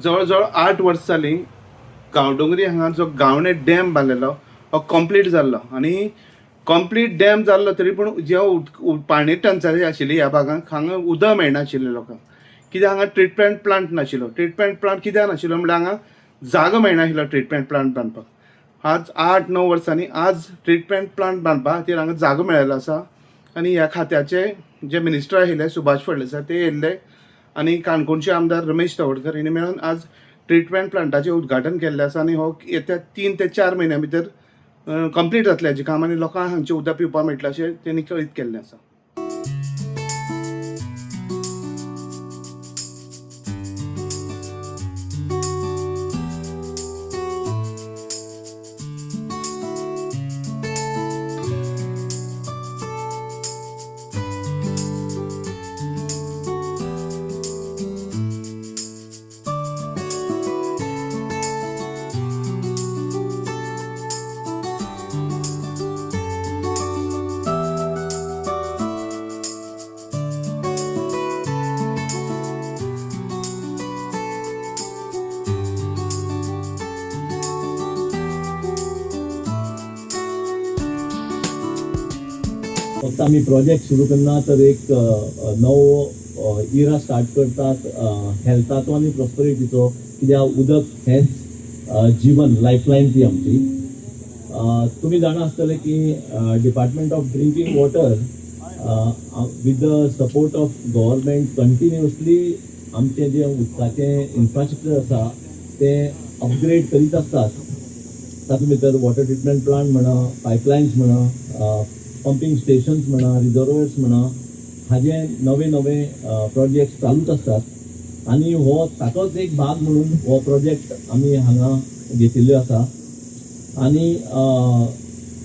जवळजवळ 8 वर्सां जालीं गांवडोंगरी हांगा जो गावणे डॅम बांदलेलो हो कंप्लीट जाल्लो आनी कंप्लीट डॅम जाल्लो तरी पूण जेव्हा पाणी टंचाई आशिल्ली ह्या भागांक हांगा उदक मेळनाशिल्लें लोकांक कित्याक हांगा ट्रिटमेंट प्लांट नाशिल्लो. ट्रिटमेंट प्लांट कित्याक नाशिल्लो म्हणल्यार हांगा जागो मेळनाशिल्लो ट्रिटमेंट प्लांट बांदपाक. आज 8-9 वर्सांनी आज ट्रिटमेंट प्लांट बांदपा खातीर हांगा जागो मेळिल्लो आसा आनी ह्या खात्याचे जे मिनिस्टर आशिल्ले सुभाष फळदेसाय ते येयल्ले आनी काणकोणचे आमदार रमेश तवडकर हांणी मेळून आज ट्रिटमेंट प्लांटाचें उद्घाटन केल्लें आसा आनी हो येत्या 3 ते 4 म्हयन्यां भितर कंप्लीट जातलें हेजें काम आनी लोकांक हांगचें उदक पिवपाक मेळटलें अशें तेणी कळीत केल्लें आसा. फक्त आम्ही प्रोजेक्ट सुरू करना तर एक नवो इरा स्टार्ट करतात हेल्थाचो आनी प्रॉस्परिटीचो. कित्याक उदक हेच जीवन लायफलायन ती आमची. तुम्ही जाणा आसतले की department of drinking water with the support of government continuously आमचे जे उदकाचें इन्फ्रास्ट्रक्चर आसा ते अपग्रेड करीत आसतात. तातूंत भितर वॉटर ट्रिटमेंट प्लांट म्हणा, पायपलायन्स म्हणा, पंपिंग स्टेशन्स म्हणा, रिजर्वर्स म्हणा, हाजे नवे नवे प्रोजेक्ट चालूच आसतात आनी हो ताचोच एक भाग म्हणून हो प्रोजेक्ट आमी हांगा घेतिल्लो आसा. आनी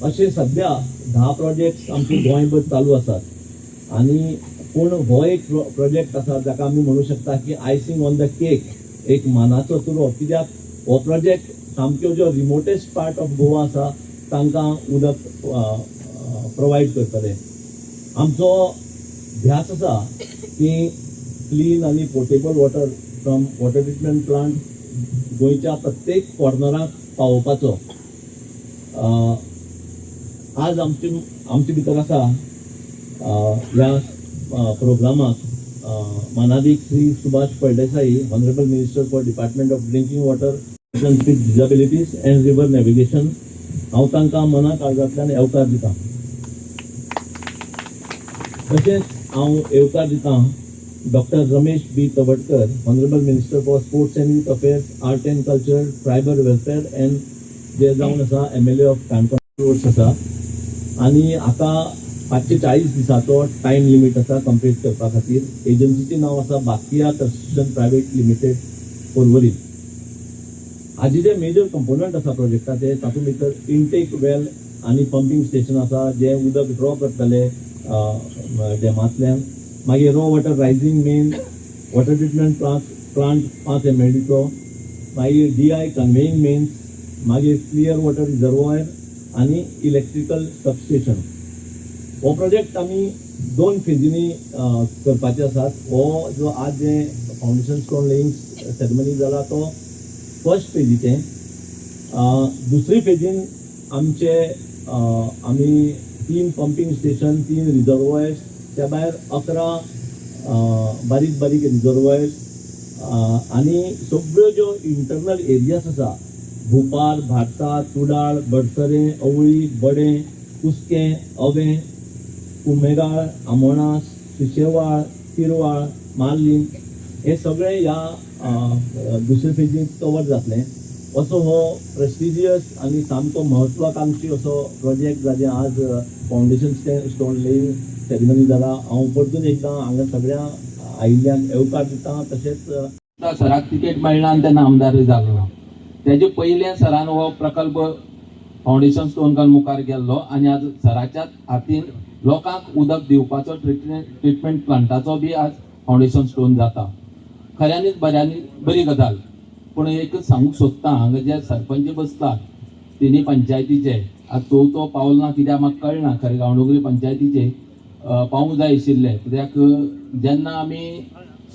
अशे सद्या 10 प्रोजेक्ट्स आमचे गोंयभर चालू आसात आनी पूण हो एक प्रोजेक्ट आसा जाका आमी म्हणू शकता की आयसिंग ऑन द केक, एक मानाचो तुरो. कित्याक हो प्रोजेक्ट सामक्यो ज्यो रिमोटेस्ट पार्ट ऑफ गोवा आसा तांकां उदक प्रोवायड करतले. आमचो ध्यास आसा की क्लीन आनी portable water from water treatment plant गोंयच्या प्रत्येक कॉर्नराक पावोवपाचो. आज आमचे भितर आसा ह्या प्रोग्रामाक मानाधीश Shri Subhash Phaldesai, honourable minister for department of drinking water with disabilities and river navigation. हांव तांकां मना काळजांतल्यान येवकार दितां. तशेंच हांव येवकार दितां doctor Ramesh B Tawadkar, honourable minister for sports and youth affairs, art and culture, tribal welfare and जे जावन आसा MLA ऑफ काणकोण रोड्स आसा. आनी आतां 540 दिसाचो टायम लिमीट आसा कंप्लीट करपा खातीर. एजन्सीचें नांव आसा बाकिया कंस्ट्रक्शन प्रायवेट लिमिटेड पर्वरी. हाजे जे मेजर कंपोनंट आसा प्रोजेक्टाचे तातूंत भितर इनटेक वेल आनी पंपिंग स्टेशन आसा जे उदक ड्रॉ करतले डॅमांतल्यान. मागीर raw water rising main, water treatment plant 5 MLDचो, मागीर DI कन्वेईंग मेन्स, मागीर क्लियर वॉटर रिजर्वॉयर आनी इलेक्ट्रिकल सबस्टेशन. हो प्रोजेक्ट आमी 2 फेजींनी करपाचे आसात. हो जो आज जे फावंडेशन स्टोन लेईंग सेरेमनी जाला तो फर्स्ट फेजीचें. दुसरी फेजीन आमचे आमी 3 पंपिंग स्टेशन, 3 रिजर्वॉयर्स, त्या भायर 11 बारीक बारीक रिजर्वॉयर्स आनी सगळ्यो ज्यो इंटरनल एरियास आसा भुपार, भाटसा, तुडाळ, बडसरे, अवळी, बडे, कुस्कें, अवें, कुमेगाळ, आमोणास, सुशेवाळ, तिरवाळ, मार्लीम हे सगळे ह्या दुसरे फेजीन कवर जातले. असो हो प्रेस्टिजियस आनी सामको म्हत्वाकांक्षी असो प्रोजेक्ट जाचे आज फावंडेशन स्टोन लेईंग सेरेमनी जाला. हांव परतून एकदां हांगा सगळ्या आयिल्ल्यांक येवकार दितां. तशेंच सराक तिकेट मेळना आनी तेन्ना आमदारूय जालो ना. तेजे पयले सरान हो प्रकल्प फावंडेशन स्टोनकान मुखार गेल्लो आनी आज सराच्याच हातीन लोकांक उदक दिवपाचो ट्रिटमेंट प्लांटाचो बी आज फावंडेशन स्टोन जाता. खऱ्यांनीच बरी गजाल. पूण एक सांगूंक सोदता हांगा जे सरपंच बसतात तिनी पंचायतीचे आज तो पावल ना कित्याक म्हाका कळना. खरें गांवडोंगरी पंचायतीचे पावूंक जाय आशिल्ले. कित्याक जेन्ना आमी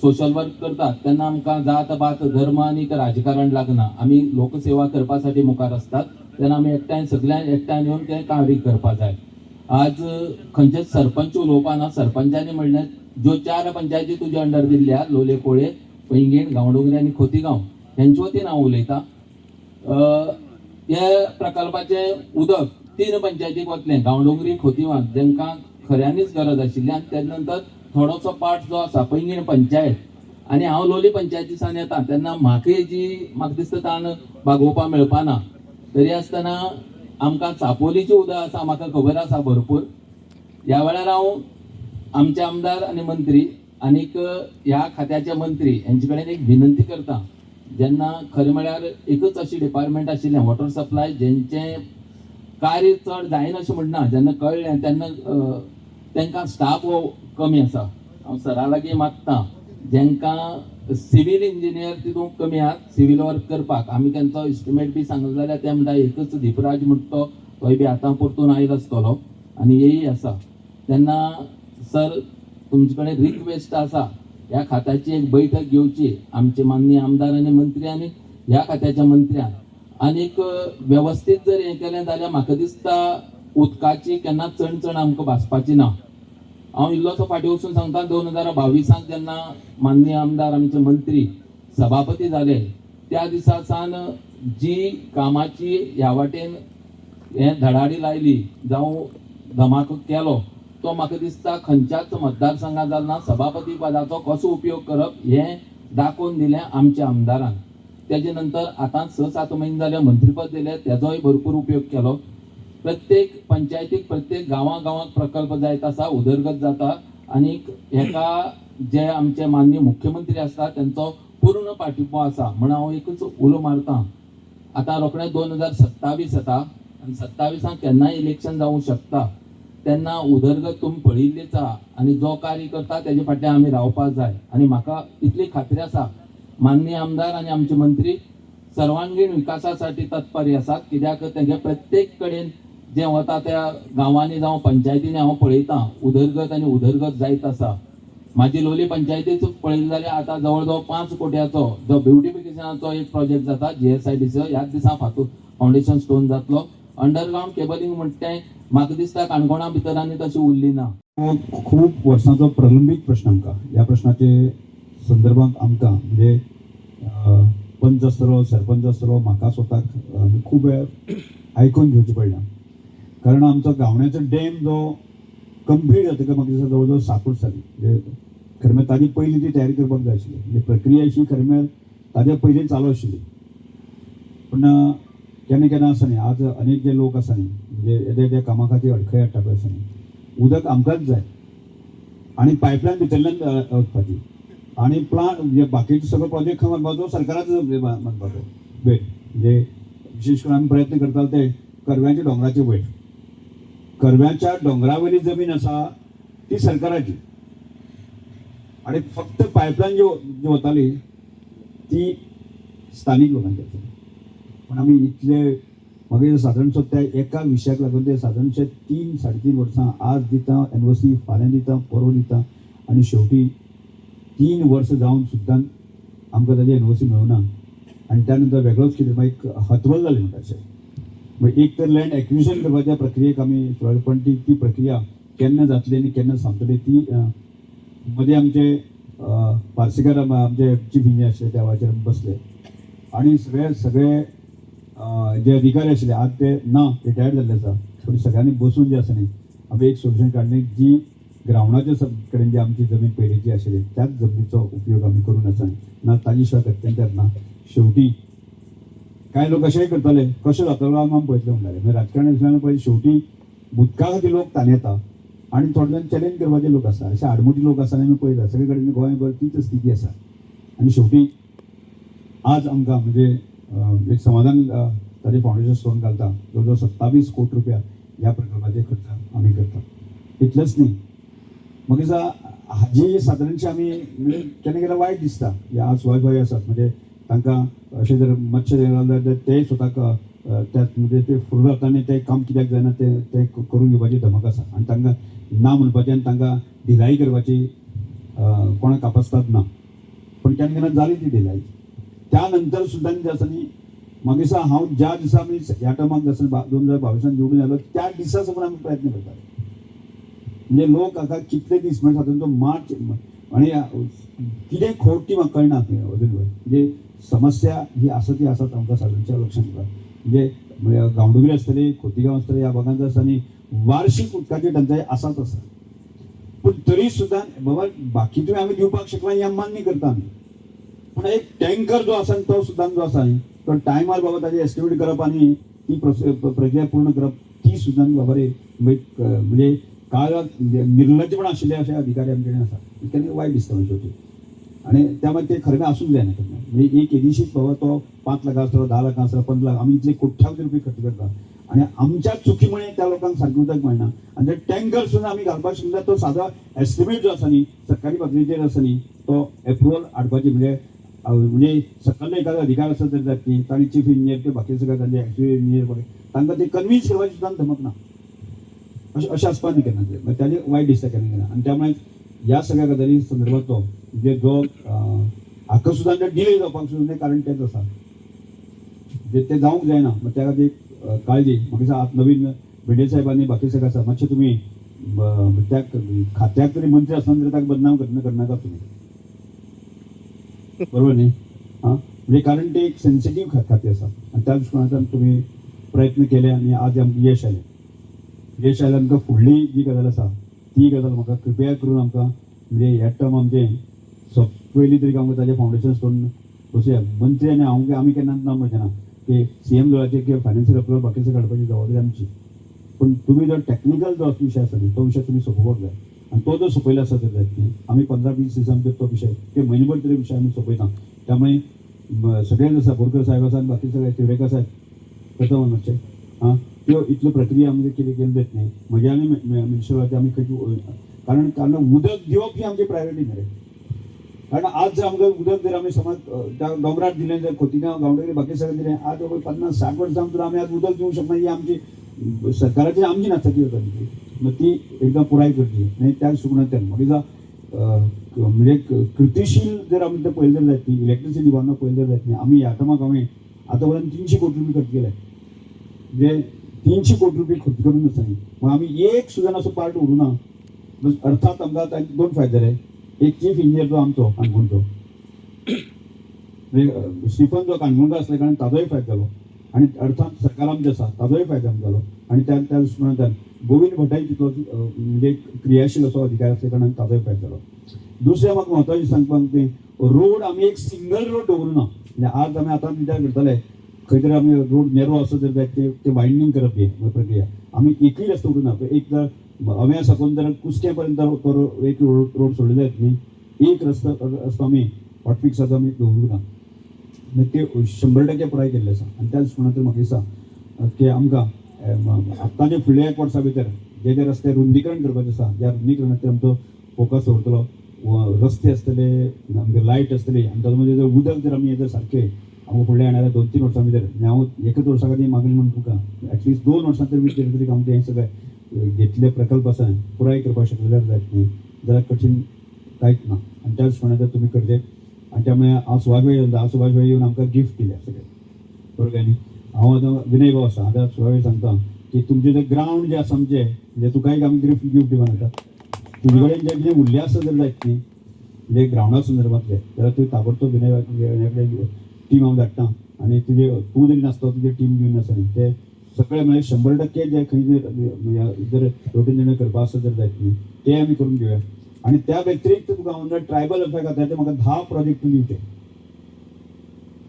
सोशल वर्क करतात तेन्ना आमकां जात पात धर्म आनी राजकारण लागना. आमी लोकसेवा करपासाठी मुखार असतात तेन्ना आमी एकठांय सगळ्यांक एकठांय येवन तें कार्य करपा जाय. आज खंयचेच सरपंच उलोवपा ना. सरपंचांनी म्हणलें ज्यो 4 पंचायती तुज्या अंडर दिल्ल्या लोलये कोळे पैंगीण गांवडोंगरी आनी खोतीगांव हेंचे वतीन हांव उलयतां. हे प्रकल्पाचे उदक 3 पंचायतीक वतलें गांवडोंगरी खोतीगांव जांकां खऱ्यांनीच गरज आशिल्ली आनी तेज नंतर थोडोसो पार्ट जो आसा पैंगीण पंचायत आनी हांव लोलये पंचायतीसान येता तेन्ना म्हाका दिसता ताण भागोवपा मेळपाना. तरी आसतना आमकां चापोलीचें उदक आसा म्हाका खबर आसा भरपूर. ह्या वेळार हांव आमचे आमदार आनी मंत्री आनीक ह्या खात्याचे मंत्री हेंचे कडेन एक विनंती करता. जेन्ना खरें म्हळ्यार एकच अशी डिपार्टमेंट आशिल्लें वॉटर सप्लाय जेंचें कार्य चड जायना अशें म्हणना. जेन्ना कळ्ळें तेन्ना तांकां स्टाफ हो कमी आसा. हांव सरा लागीं मागतां जेंकां सिवील इंजिनियर तितूंत कमी आहात सिवील वर्क करपाक. आमी तांचो एस्टिमेट बी सांगलो जाल्यार ते म्हणटा एकच दीपराज म्हणटा तोय बी आतां परतून आयलो आसतलो आनी हेय आसा. तेन्ना सर तुमचे कडेन रिक्वेस्ट आसा ह्या खात्याची एक बैठक घेवची आमचे माननीय आमदार आनी मंत्री आनी ह्या खात्याच्या मंत्र्यान आनीक वेवस्थीत जर हें केलें जाल्यार म्हाका दिसता उदकाची केन्ना चणचण आमकां भासपाची ना. हांव इल्लोसो फाटीं वचून सांगता 2022 जेन्ना माननीय आमदार आमचे मंत्री सभापती जाले त्या दिसा सावन जी कामाची ह्या वाटेन हें धडाडी लायली जावं धमाको केलो तो म्हाका दिसता खंयच्याच मतदारसंघात जालना. सभापती पदाचो कसो उपयोग करप हें दाखोवन दिलें आमच्या आमदारान. तेजे नंतर आतां 6-7 म्हयने जाले मंत्रीपद दिलें तेजोय भरपूर उपयोग केलो. प्रत्येक पंचायतीक प्रत्येक गांवांत प्रकल्प जायत आसा उदरगत जाता आनीक हेका जे आमचे माननीय मुख्यमंत्री आसता तेंचो पूर्ण पाठिंबो आसा. म्हण हांव एकच उलो मारतां आतां रोखडें 2027 येता आनी 27 केन्नाय इलेक्शन जावंक शकता. तेन्ना उदरगत तुमी पळयिल्लीच आहा आनी जो कार्य करता तेजे फाटल्यान आमी रावपाक जाय. आनी म्हाका इतली खात्री आसा माननीय आमदार आनी आमचे मंत्री सर्वांगीण विकासासाठी तत्पर आसात. कित्याक तेगे प्रत्येक कडेन जे वता त्या गांवांनी जावं पंचायतींनी हांव पळयतां उदरगत आनी उदरगत जायत आसा. म्हाजी लोलये पंचायतीच पळयली जाल्यार आतां जवळ जवळ 5 कोट्याचो जो ब्युटिफिकेशनाचो एक प्रोजेक्ट जाता GSIDCचो ह्याच दिसा फावंडेशन स्टोन जातलो. अंडरग्राउंड केबलिंग म्हणटा तें म्हाका दिसता काणकोणा भितर आनी तशी उरली ना. खूप वर्सांचो प्रलंबीत प्रश्न आमकां ह्या प्रश्नाचे संदर्भात आमकां म्हणजे पंच आसतलो सरपंच आसतलो म्हाका स्वताक खूब वेळ आयकून घेवचें पडलां. कारण आमचो गावण्याचो डॅम जो कंप्लीट जातकीर म्हाका दिसता जवळ जवळ 7 वर्सां जालीं. म्हणजे खरें म्हळ्यार ताजी पयलीं ती तयारी करपाक जाय आशिल्ली. म्हणजे प्रक्रिया अशी खरें म्हळ्यार ताज्या पयलीं चालू आशिल्ली. पूण केन्ना केन्ना आसा न्ही आज अनेक जे लोक आसा न्ही म्हणजे येद्या कामा खातीर अडखळी हाडटा पळय आसा न्ही उदक आमकांच जाय आनी पायपलायन भितरल्यान वचपाची आनी प्लांट म्हणजे बाकीचे सगळो प्रोजेक्ट खंय बांदपाचो सरकाराच बांदपाचो वेट. म्हणजे विशेश करून आमी प्रयत्न करताले ते करव्याच्या दोंगराचे वयर. करव्याच्या दोंगरावयली जमीन आसा ती सरकाराची आनी फक्त पायपलायन जी वताली ती स्थानीक लोकांची आसताली. पण आमी इतले म्हाका सादारणसो त्या एका विशयाक लागून ते सादारणशे 3-3.5 वर्सां आज दिता NOC फाल्यां दिता परवा दिता आनी शेवटी 3 वर्स जावन सुद्दां आमकां ताजें NOC मेळूना. आनी त्या नंतर वेगळोच कितें मागीर हतबल जालें म्हणटा अशें. मागीर एक तर लँड एक्विजिशन करपाच्या प्रक्रियेक आमी पण ती प्रक्रिया केन्ना जातली आनी केन्ना संपतली ती मदीं आमचे पार्सेकर आमचे चीफ इंजिनियर आशिल्ले त्या वेळाचेर बसले आनी सगळे जे अधिकारी आशिल्ले आज ते ना रिटायर्ड जाल्ले आसा. पूण सगळ्यांनी बसून जे आसा न्ही आमी एक सोल्युशन काडलें जी ग्रावंडाच्या कडेन जी आमची जमीन पयलींची आशिल्ली त्याच जमनीचो उपयोग आमी करून आसा ना ताजी शिवाय गत्यंतर ना. शेवटी कांय लोक अशेंय करताले कशें जातलो आमी पळयतले म्हणटाले. म्हणजे राजकारणांतल्यान पळय शेवटी उदका खातीर लोक ताणयता आनी थोडे जाण चॅलेंज करपाचे लोक आसा. अशे आडमुठी लोक आसा आमी पळयता सगळे कडेन गोंयभर तीच स्थिती आसा. आनी शेवटी आज आमकां म्हणजे एक समाधान ताजें फावंडेशन स्टोन घालता जवळ जवळ 27 कोटी रुपया ह्या प्रकल्पाचे खर्च आमी करता. इतलेंच न्ही म्हाका दिसता हाजी सादारणशी आमी म्हणजे केन्ना केन्ना वायट दिसता. ह्या सुवाळी आसात म्हणजे तांकां अशें जर मातशें जाल्यार ते स्वताक त्यात म्हणजे ते फुडें रावता आनी तें काम कित्याक जायना ते करून घेवपाची धमक आसा आनी तांकां ना म्हणपाचें आनी तांकां ढिलाई करपाची कोणाक आपासतात ना. पण केन्ना केन्ना जाली ती डिलाय. त्या नंतर सुद्दां जे आसा न्ही मागीर दिसा हांव ज्या दिसा आमी ह्या टर्माक 2022 निवडून आयलो त्या दिसा साकून आमी प्रयत्न करतात. म्हणजे लोक आता कितले दीस म्हणजे साधारण तो मार्च आणि कितें खोट ती म्हाका कळना म्हणजे समस्या ही आसा ती आसात आमकां सगळ्यांच्या लक्षांत येता. म्हणजे गांवडोंगरी आसतली, खोतीगांव आसतली, ह्या भागांत आसतली वार्षिक उदकाची टंचाई आसाच आसा. पूण तरी सुद्दां बाबा बाकी तुवें आमी दिवपाक शकना हें मान्य करता आमी. पूण एक टँकर जो आसा तो सुद्दां जो आसा न्ही तो टायमार बाबा ताजें एस्टिमेट करप आनी ती प्रक्रिया पूर्ण करप ती सुद्दां बाबा रे म्हणजे काळात निर्लज्जपण आशिल्ले अशे अधिकारी आमचे कडेन आसा. केन्ना वायट दिसता म्हणजे शेवटी. आणि त्यामुळे ते खरें आसूंक जायना केन्ना. म्हणजे एक एदिशीच बाबा तो 5 लाख आसलो, 10 लाख आसलो, 15 लाख आमी इतले कोट्यावधी रुपये खर्च करता आणि आमच्या चुकीमुळे त्या लोकांक सारकें उदक मेळना. आणि ते टँकर सुद्दां आमी घालपाक शकना. तो सादो एस्टिमेट जो आसा न्ही सरकारी पातळीचेर आसा न्ही तो एप्रुवल हाडपाची म्हणजे सकल एखादो अधिकार आसा तर जातली तांणी चीफ इंजिनियर ते बाकी सगळे तांचे एक्सिक्युटीव इंजिनियर तांकां ते कन्विन्स करपाची सुद्दां धमक ना. अशें आसपा न्ही केन्ना ते ताजें वायट दिसता केन्ना केन्ना. आणि त्यामुळे ह्या सगळ्या गजाली संदर्भात तो म्हणजे जो हाका सुद्दां डिले जावपाक सुद्दां कारण तेच आसा. म्हणजे ते जावंक जायना. मग त्या खातीर काळजी म्हाका आत नवीन भेंडे साहेबांनी बाकी सगळें आसा मातशें तुमी त्या खात्याक तरी मंत्री आसतना तरी ताका बदनाम करनाका तुमी. बरोबर न्ही? हां म्हणजे कारण ते एक सेन्सिटीव खातें आसा आणि त्या दृश्टिकोनांतल्यान तुमी प्रयत्न केले आणि आज आमकां यश आयलें. यश आयलें आमकां फुडली जी गजाल आसा ती गजाल म्हाका कृपया करून आमकां म्हणजे ह्या टर्म आमचे पयलीं तरी आमकां ताजें फावंडेशन स्टोन बसुया. मंत्री आनी हांव आमी केन्ना ना म्हणचें ना की सीएम लेवलाचेर किंवा फायनान्शियल अप्रुवल बाकीचे काडपाची जबाबदारी आमची. पण तुम्ही जो टेक्निकल जो विषय आसा न्ही तो विषय तुम्ही सोंपोवपाक जाय. आणि तो जो सोपयला आसा तर जायत न्ही आमी 15-20 दिसांनी तो विषय ते म्हयनोभर तरी विषय आमी सोंपयता. त्यामुळे सगळेच आसा बोरकर साहेब आसा बाकी सगळे तिवरेकर साहेब कसं म्हणचे हां त्यो इतल्यो प्रक्रिया आमी कितें केली जायत न्ही. म्हजे आनी मिनिस्टराचे आमी खंय कारण उदक दिवप ही आमची प्रायोरिटी न्ही रे. कारण आज जर आमकां उदक जर आमी समज त्या डोंगरार दिलें जर खोतीगांव गांवडोंगरी बाकी सगळें दिलें आज 50-60 वर्सां जर आमी आज उदक दिवंक शकना ही आमची सरकाराची आमची नाथाकी जाता ती. मग ती एकदम पुराय करची नाही त्या सुगणांतल्यान मागीर म्हणजे कृतीशील जर आमी ते पळयलें जायत न्ही इलेक्ट्रिसिटी डिपार्टमेंट पळयलें जायत न्ही आमी ह्या टर्माक हांवें आतां पर्यंत 300 कोटी रुपये खर्च केले. म्हणजे 300 कोटी रुपये खर्च करून आसा न्ही मग आमी एक सुद्दां असो पार्ट उरूं ना. अर्थात आमकां तांचे 2 फायदे जाले. एक चीफ इंजिनियर जो आमचो काणकोणचो म्हणजे स्टिफन जो काणकोणचो आसले कारण ताजोय फायदो जालो आणि अर्थात सरकार आमचें आसा ताजोय फायदो आमकां जालो. आणि त्या दृश्टिकोनांतल्यान गोविंद भटाय तितलो म्हणजे क्रियाशील असो अधिकारी असल्या कारणान ताजोय फायदो जालो. दुसरें म्हाका म्हत्वाचें सांगपाक तें रोड आमी एक सिंगल रोड दवरुना. म्हणजे आज आमी आतां विचार करतले खंय तरी आमी रोड नेरो असो जर जायत ते वायडनींग करप ही प्रक्रिया आमी एकूय रस्तो उरूना. एक जर अव्या साकून जर कुसक्या पर्यंत तो एक रोड सोडले जायत न्ही एक रस्तो आमी हॉटफिक्साचो आमी दवरूना. ते 100% पुराय केल्ले आसा. आणि त्या दृश्टिकोनांतल्यान म्हाका दिसता की आमकां आतांच्या फुडल्या 1 वर्सा भितर जे रस्ते रुंदीकरण करपाचे आसा त्या रुंदीकरणाचेर आमचो फोकस दवरतलो. रस्ते आसतले आमगे लायट आसतली आनी तातूंत जर उदक जर आमी जर सारकें आमकां फुडल्या येणाऱ्या 2-3 वर्सां भितर हांव 1 वर्सा खातीर मागणी म्हणून तुका एटलिस्ट 2 वर्सां भितर तरी आमचे हे सगळे घेतले प्रकल्प आसा पुराय करपाक शकले जायत न्ही जाल्यार कठीण कांयच ना. आणि त्या दृश्टिकोनांतल्यान तुमी करचे. आणि त्यामुळे हांव सुभाष भाई येवन आमकां गिफ्ट दिल्या सगळें बरोबर न्ही. हांव आतां विनय भाऊ आसा आतां सुभाष भाई सांगता की तुमचें जें ग्रावंड जें आसा आमचें म्हणजे तुकाय आमी गिफ्ट दिवं नाका. तुजे कडेन जें कितें उरलें आसा जर जायत न्ही म्हणजे ग्रावंडा संदर्भांतलें जाल्यार तुवें ताबडतोब विनय कडेन टीम हांव धाडटां आणि तूं जरी नासता तुजें टीम घेवन आसा न्ही ते सगळे म्हणजे 100% जे खंय जर रोटेशन करपा आसा जर जायत न्ही ते आमी करून घेवया. आणि त्या व्यतिरिक्त तुका हांव ट्रायबल वेलफेअर खात्याचे म्हाका 10 प्रोजेक्ट दिवचे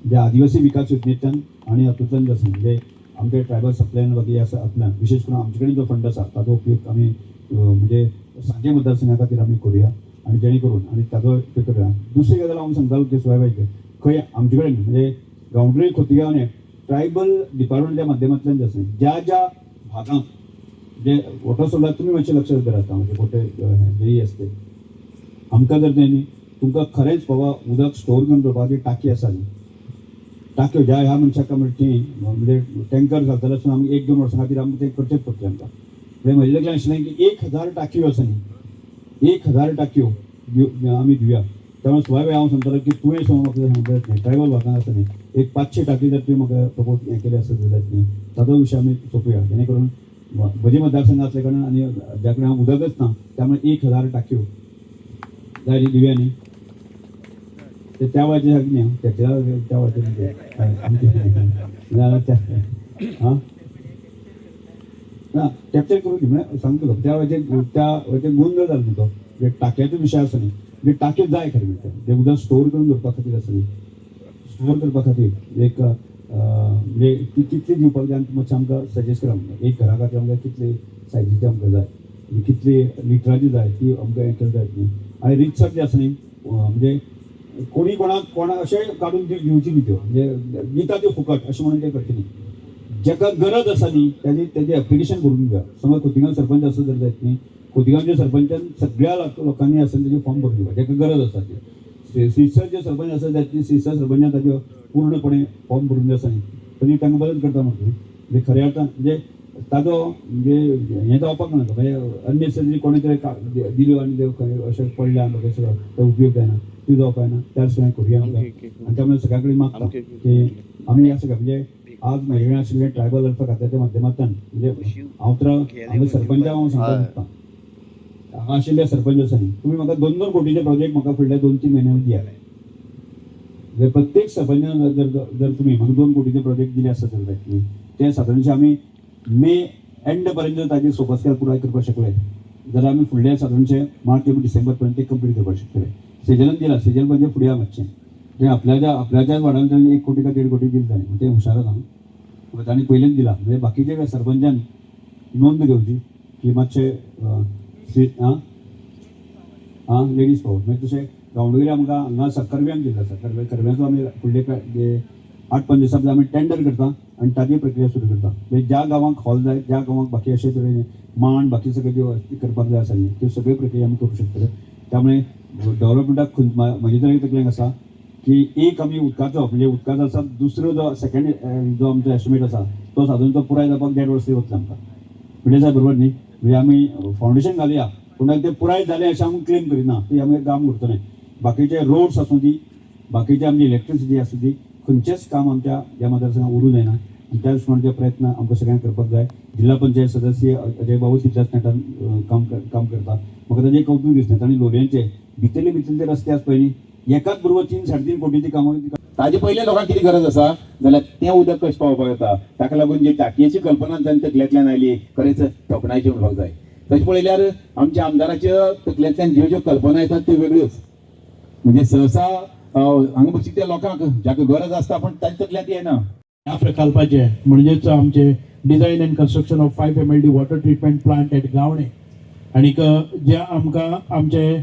जे आदिवासी विकास योजनेंतल्यान आणि हातूंतल्यान जे आसा म्हणजे आमचे ट्रायबल सप्लायन बाकी आसा हातूंतल्यान विशेष करून आमचे कडेन जो फंड आसा ताजो उपयोग आमी म्हणजे सांगे मतदारसंघा खातीर आमी करुया आणि जेणे करून आणि ताजो उपयोग करुया. दुसरी गजाल हांव सांगतालो की सुवायबाईक खंय आमचे कडेन म्हणजे गांवडोंगरी खोतीगांवांनी ट्रायबल डिपार्टमेंटाच्या माध्यमांतल्यान जे आसा ज्या ज्या भागांक जे वॉटर सोर्साक तुमी मातशें लक्ष करात म्हणजे मोठे हेही असते आमकां जर ते न्ही तुमकां खरेंच बाबा उदक स्टोर करून दवरपाची टाकी आसा न्ही टाक्यो ज्या ह्या मनशाक म्हणजे टँकर घालतले आसून आमी 1-2 वर्सां खातीर आमकां तें करचेंच पडटलें आमकां. म्हणजे म्हजें लक्षांत आशिल्लें की 1000 टाकयो आसा न्ही 1000 टाकयो आमी दिवया. त्यामुळे स्वाभाविक हांव सांगतालो की तुवें समज म्हाका सांगता येत न्ही ट्रायबल भागांत आसा न्ही एक 500 टाकी जर तुवें म्हाका सपोज हें केलें आसत जायत न्ही ताचो विशय आमी सोंपया जेणे करून म्हजे मतदारसंघ असल्या कारणान आनी ज्या कडेन हांव उदकच ना त्यामुळे 1000 टाक्यो जाय दिव्या न्ही ते त्या वाजेर न्ही त्या वाजेर हां ना कॅप्चर करून दी म्हणजे सांगतलो त्या वाजेर गोंधळ जालो न्ही तो टाक्याचो विशय आसा न्ही म्हणजे टाके जाय खरें म्हणटा ते उदक स्टोर करून दवरपा खातीर आसा न्ही स्टोर करपा खातीर एक म्हणजे ती कितली दिवपाक जाय आनी मातशें आमकां सजेस्ट करा एक घरा खातीर आमकां कितले सायजीची आमकां जाय आनी कितली लिटराची जाय ती आमकां हें केली जाय न्ही आनी रिक्सर जे आसा न्ही म्हणजे कोणी कोणाक अशें काडून दिवची न्ही त्यो म्हणजे दिता त्यो फुकट अशें म्हणून ते करचे न्ही जाका गरज आसा न्ही तेजें एप्लिकेशन करून घेवया समज खोतिगांव सरपंच आसा जर जायत न्ही खोतिगांवच्या सरपंचान सगळ्या लोकांनी आसा तेजें फॉर्म भरून घेवया जाका गरज आसा ती सिरसर जे सरपंच आसा जायत न्ही सिरसर सरपंचान ताजें पूर्णपणे फॉर्म भरून दिवं आसा न्ही तरी तांकां मदत करता म्हणटा म्हणजे खऱ्या अर्थान म्हणजे ताजो म्हणजे हें जावपाक ना म्हणजे अननेसेसरी कोणी तरी दिल्यो आनी ते अशें पडल्या लोकेशन तो उपयोग जायना ती जावपाक ना त्याच हें करुया आमकां आनी त्यामुळे सगळ्या कडेन मागता की आमी असं का म्हणजे आज मेळ्ळे आशिल्ले ट्रायबल वेलफेअर खात्याच्या माध्यमांतल्यान म्हणजे हांव तर हांवें सरपंचाक हांव सांगता हांगा आशिल्ले सरपंच आसा न्ही तुमी म्हाका 2-2 कोटीचे प्रोजेक्ट म्हाका फुडल्या 2-3 म्हयन्यांनी दिया जर प्रत्येक सरपंचान जर तुमी म्हाका 2 कोटीचे प्रोजेक्ट दिले आसत जाल्यार ते सादारणशे आमी मे एंड पर्यंत ताची सोपस्कार पुराय करपाक शकले जाल्यार आमी फुडल्या सादारणशे मार्च ते डिसेंबर पर्यंत ते कंप्लीट करपाक शकतले सेजलान दिला सेजल म्हणजे फुडें या मातशें ते आपल्याच्याच वाड्यान 1 कोटी का 1.5 कोटी दिले जाय ते हुशारच हांव तांणी पयलेच दिला म्हणजे बाकीचे सरपंचान नोंद घेवची की मातशे लेडीज पावर म्हणजे तशें गांवडोंगरी आमकां हांगा कर्व्यांक दिला कर्व्यांचो आमी फुडले 8-5 दिसां आमी टेंडर करता आनी ताची प्रक्रिया सुरू करता म्हणजे ज्या गांवांक हॉल जाय ज्या गांवांक बाकी अशे तरेन मांड बाकी सगळे ज्यो करपाक जाय आसा न्ही त्यो सगळ्यो प्रक्रिया आमी करूं शकतले त्यामुळे डेव्हलपमेंटाक म्हजे तरी तकलेंत आसा की एक आमी उदकाचो म्हणजे उदकाचो आसा दुसरो जो सेकंड जो आमचो एस्टिमेट आसा तो सादारण तो पुराय जावपाक 1.5 वर्स वतले आमकां म्हणजे साहेब बरोबर न्ही म्हणजे आमी फावंडेशन घालया पूण ते पुराय जालें अशें आमी क्लेम करिना ती आमी काम करतले बाकीचे रोड्स आसूं दी बाकीचे आमची इलेक्ट्रिसिटी आसूं दी खंयचेच काम आमच्या ह्या मतदारसंघात उरूं जायना आनी त्या दृश्टीन प्रयत्न आमकां सगळ्यांक करपाक जाय जिल्हा पंचायत सदस्य अजय बाबू तितल्याच नेटान काम करता म्हाका ताजें कौतूक दिसलें आनी लोलयेंचे भितरले ते रस्ते आसा पळय न्ही एकाच बरोबर 3-3.5 कोटीची कामां ताजे पयले लोकांक कितें गरज आसा जाल्यार तें उदक कशें पावोवपाक येता ताका लागून जी टाकयेची कल्पना तांच्या तकल्यांतल्यान आयली खरेंच तोखणायची म्हणपाक जाय तशें पळयल्यार आमच्या आमदाराच्या तकल्यांतल्यान ज्यो ज्यो कल्पना येतात त्यो वेगळ्योच म्हणजे सहसा हांगा बशीक त्या लोकांक जाका गरज आसता पण तांच्या तकल्यांत येना या प्रकल्पाचे म्हणजेच आमचे design and construction of 5 MLD water treatment plant at Gavane आणि जे आमकां आमचे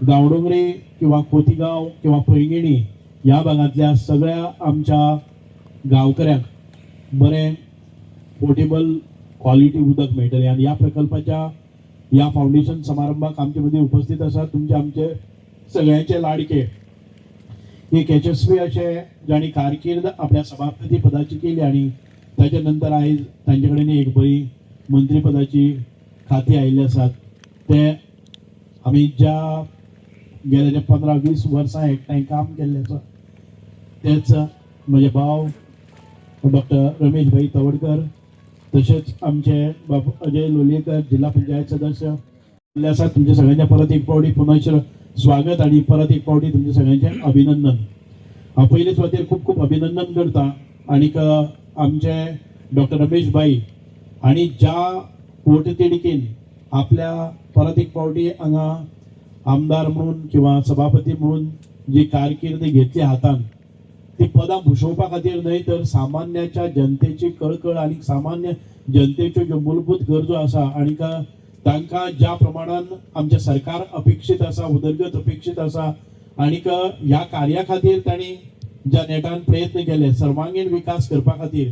गांवडोंगरी किंवा खोतीगांव किंवा पैंगिणी ह्या भागांतल्या सगळ्या आमच्या गांवकऱ्यांक बरें पोर्टेबल क्वालिटी उदक मेळटलें आनी ह्या प्रकल्पाच्या ह्या फाउंडेशन समारंभाक आमचे मदीं उपस्थित आसा तुमचे आमचे सगळ्यांचे लाडके एक यशस्वी अशे जाणी कारकीर्द आपल्या सभापती पदाची केली आणि ताच्या नंतर आयज तांचे कडेन एक बरी मंत्री पदाची खाती आयिल्ली आसात ते आमी ज्या गेल्या 15-20 वर्सां एकठांय काम केल्लें आसा तेच म्हजे भाव डॉक्टर रमेश भाई तवडकर तशेंच आमचे बाबू अजय लोलयेकर जिल्हा पंचायत सदस्य आसात तुमचे सगळ्यांचे परत एक फावटी पुनश्च स्वागत आणि परत एक फावटी तुमचे सगळ्यांचे अभिनंदन हांव पयले सुवातेर खूब खूब अभिनंदन करता आनीक आमचे डॉक्टर रमेश भाई हांणी ज्या पोटतिडकीन आपल्या परत एक फावटी हांगा आमदार म्हणून किंवा सभापती म्हणून जी कारकीर्द घेतली हातान ती पदां भुशोवपा खातीर न्हय तर सामान्याच्या जनतेची कळकळ आनी सामान्य जनतेच्यो ज्यो मूलभूत गरजो आसा आनीक तांकां ज्या प्रमाणान आमचें सरकार अपेक्षीत आसा उदरगत अपेक्षीत आसा आनीक ह्या कार्या खातीर तांणी ज्या नेटान प्रयत्न केले सर्वांगीण विकास करपा खातीर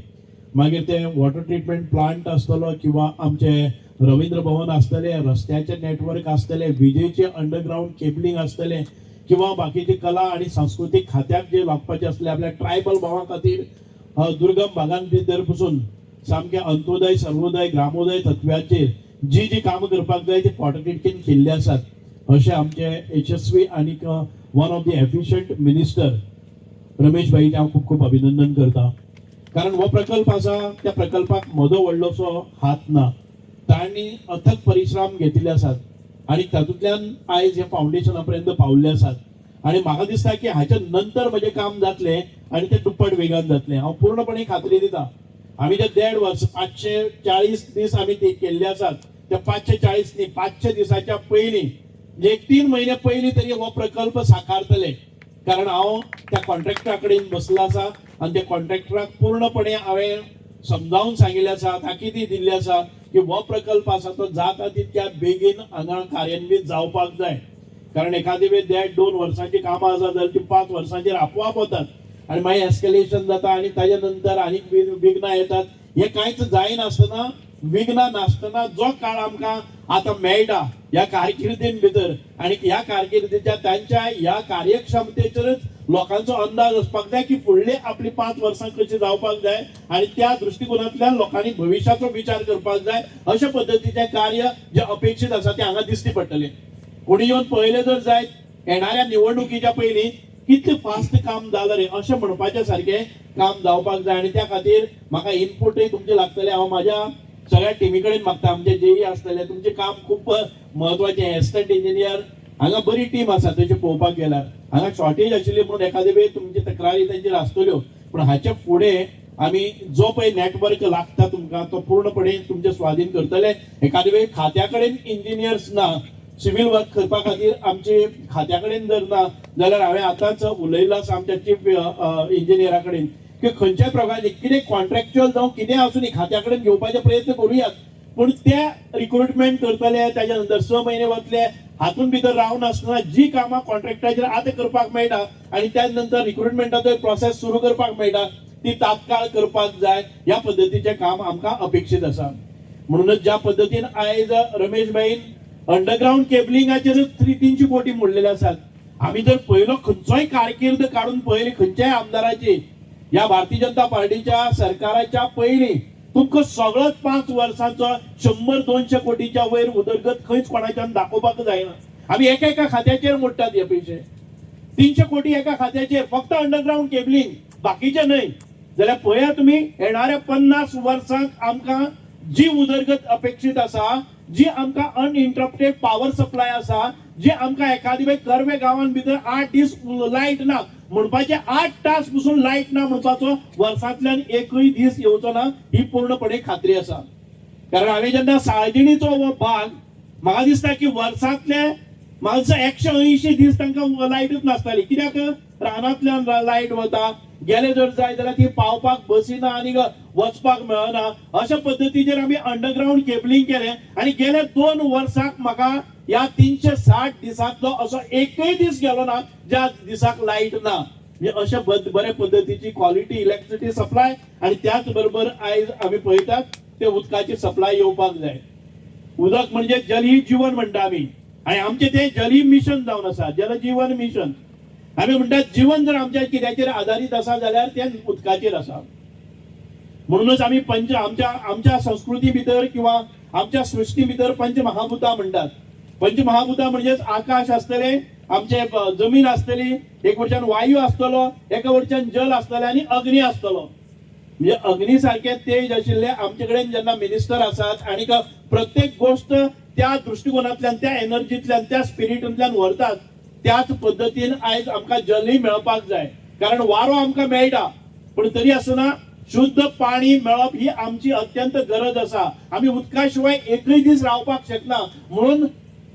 मागीर ते वॉटर ट्रीटमेंट प्लांट आसतलो किंवा आमचे रवींद्र भवन आसतले रस्त्याचे नेटवर्क आसतले विजेचे अंडरग्राउंड केबलिंग आसतले किंवा बाकीचे कला आणि सांस्कृतिक खात्याक जे लागपाचे आसले आपल्या ट्रायबल भावां खातीर दुर्गम भागांत भितर पसून सामके अंत्योदय सर्वोदय ग्रामोदय तत्वाचेर जी कामां करपाक जाय ती पोटतिडकीन केल्ली आसात अशें आमचे यशस्वी आनीक one of the efficient minister Ramesh भाईचे हांव खूब खूब अभिनंदन करता. कारण हो प्रकल्प आसा त्या प्रकल्पाक म्हजो व्हडलोसो हात ना. तांणी अथक परिश्रम घेतिल्ले आसात आणि तातूंतल्यान आयज हे फाउंडेशना पर्यंत पावल्ले आसात. आणि म्हाका दिसता की हाच्या नंतर म्हजें काम जातलें आणि ते दुप्पट वेगान जातलें. हांव पूर्णपणे खात्री दिता. आमी जे 1.5 वर्स 540 दीस आमी ते केल्ले आसात. त्या 540 न्ही 500 दिसाच्या पयलीं म्हणजे 3 म्हयने पयलीं तरी हो प्रकल्प साकारतले. कारण हांव त्या कॉन्ट्रॅक्टरा कडेन बसलो आसा आणि त्या कॉन्ट्रॅक्टराक पूर्णपणे हांवें समजावून सांगिल्लें आसा, ताकीदी दिल्ली आसा की हो प्रकल्प आसा तो जाता तितक्या बेगीन हांगा कार्यान्वीत जावपाक जाय. कारण एखादी वेळ 1.5-2 वर्सांची कामां आसा जाल्यार ती 5 वर्सांचेर आपोआप वतात आणि मागीर एस्केलेशन जाता आणि ताच्या नंतर आनीक विघ्नां येतात. हे कांयच जायनासतना विघ्नां नासतना जो काळ आमकां आतां मेळटा ह्या कारकिर्दीन भितर आणि ह्या कारकिर्दीच्या तांच्या ह्या कार्यक्षमतेचेरच लोकांचो अंदाज आसपाक जाय की फुडली आपली 5 वर्सां कशी जावपाक जाय आणि त्या दृष्टिकोनांतल्यान लोकांनी भविष्याचो विचार करपाक जाय. अशा पद्दतीचें कार्य जे अपेक्षीत आसा ते हांगा दिसती पडटलें. कोणी येवन पळयलें जर जायत येणाऱ्या निवडणुकीच्या पयलीं कितलें फास्ट काम जालां रे अशें म्हणपाचें सारकें काम जावपाक जाय. आणि त्या खातीर म्हाका इनपुटूय तुमचें लागतलें. हांव म्हाज्या सगळ्या टिमी कडेन मागता, आमचे जेई आसतले तुमचें काम खूब म्हत्वाचें. एसिस्टंट इंजिनियर हांगा बरी टीम आसा तशें पळोवपाक गेल्यार. हांगा शॉर्टेज आशिल्ली म्हणून एखादे वेळ तुमची तक्रारी तांचेर आसतल्यो. पूण हाचे फुडें आमी जो पळय नेटवर्क लागता तुमकां तो पूर्णपणे तुमचे स्वाधीन करतले. एखादे वेळ खात्या कडेन इंजिनियर्स ना, सिव्हिल वर्क करपा खातीर आमचे खात्या कडेन जर ना जाल्यार हांवें आतांच उलयल्लो आसा आमच्या चीफ इंजिनियरा कडेन की खंयच्याय प्रकारचे कितें कॉन्ट्रॅक्च्युअल जावं कितें आसूं न्ही खात्या कडेन घेवपाचे प्रयत्न करुयात. पूण ते रिक्रुटमेंट करतले ताच्या नंतर 6 म्हयने वतले हातून भितर रावन आसतना जी कामां कॉन्ट्रॅक्टाचेर आतां करपाक मेळटा आणि त्या नंतर रिक्रुटमेंटाचो प्रोसेस सुरू करपाक मेळटा ती तात्काळ करपाक जाय. ह्या पद्दतीचें काम आमकां अपेक्षीत आसा. म्हणूनच ज्या पद्दतीन आयज रमेश भाईन अंडरग्राउंड केबलिंगाचेरच 300 कोटी मोडलेले आसात. आमी जर पयलो खंयचोय कारकीर्द काडून पळयली खंयच्याय आमदाराची या भारतीय जनता पार्टीच्या सरकाराच्या पयलीं तुमकां सगळोच 5 वर्सांचो 100-200 कोटीच्या वयर उदरगत खंयच कोणाच्यान दाखोवपाक जायना. आमी एका खात्याचेर मोडटात हे पयशे. 300 कोटी एका खात्याचेर फक्त अंडरग्राउंड केबलिंग, बाकीचे न्हय. जाल्यार पळया तुमी येणाऱ्या 50 वर्सांक आमकां जी उदरगत अपेक्षीत आसा, जी आमकां अनइंटरप्टेड पावर सप्लाय आसा, जी आमकां एखादी वेळ कर्वे गांवांत भितर 8 दीस लायट ना म्हणपाचे 8 तास पसून लायट ना म्हणपाचो वर्सांतल्यान एकूय दीस येवचो ना ही पूर्णपणे खात्री आसा. कारण हांवें जेन्ना साळजिणीचो हो भाग म्हाका दिसता की वर्सांतले म्हाका दिसता 180 दीस तांकां लायटूच नासताली. कित्याक रानांतल्यान लायट वता, गेले जर जाय जाल्यार ती पावपाक बसीना आनी वचपाक मेळना. अशा पद्दतीचेर आमी अंडरग्राउंड केबलिंग केलें आणि गेल्या 2 वर्सांक म्हाका या 360 दिसांतलो असो एकय दीस गेलो ना ज्या दिसाक लायट ना. म्हणजे अशा बरे पद्दतीची क्वॉलिटी इलेक्ट्रिसिटी सप्लाय आणि त्याच बरोबर आयज आमी पळयतात ते उदकाची सप्लाय येवपाक जाय. उदक म्हणजे जल ही जीवन म्हणटा आमी आणि आमचे ते जल ही मिशन जावन आसा, जल जीवन मिशन. आमी म्हणटात जीवन जर आमच्या कित्याचेर आधारीत आसा जाल्यार तें उदकाचेर आसा. म्हणूनच आमी आमच्या संस्कृती भितर किंवा आमच्या सृष्टी भितर पंचमहाभूतां म्हणटात. पंचमहाभूतां म्हणजेच आकाश आसतलें, आमचे जमीन आसतली, एक वटच्यान वायू आसतलो, एका वटच्यान जल आसतलें आणि अग्नी आसतलो. म्हणजे अग्नी सारखे तेज आशिल्ले आमचे कडेन जेन्ना मिनिस्टर आसात आणि प्रत्येक गोष्ट त्या दृष्टिकोनांतल्यान त्या एनर्जींतल्यान त्या स्पिरिटांतल्यान व्हरतात. त्याच पद्दतीन आयज आमकां जलय मेळपाक जाय. कारण वारो आमकां मेळटा पण तरी आसतना शुद्ध पाणी मेळप ही आमची अत्यंत गरज आसा. आमी उदका शिवाय एकय दीस रावपाक शकना. म्हणून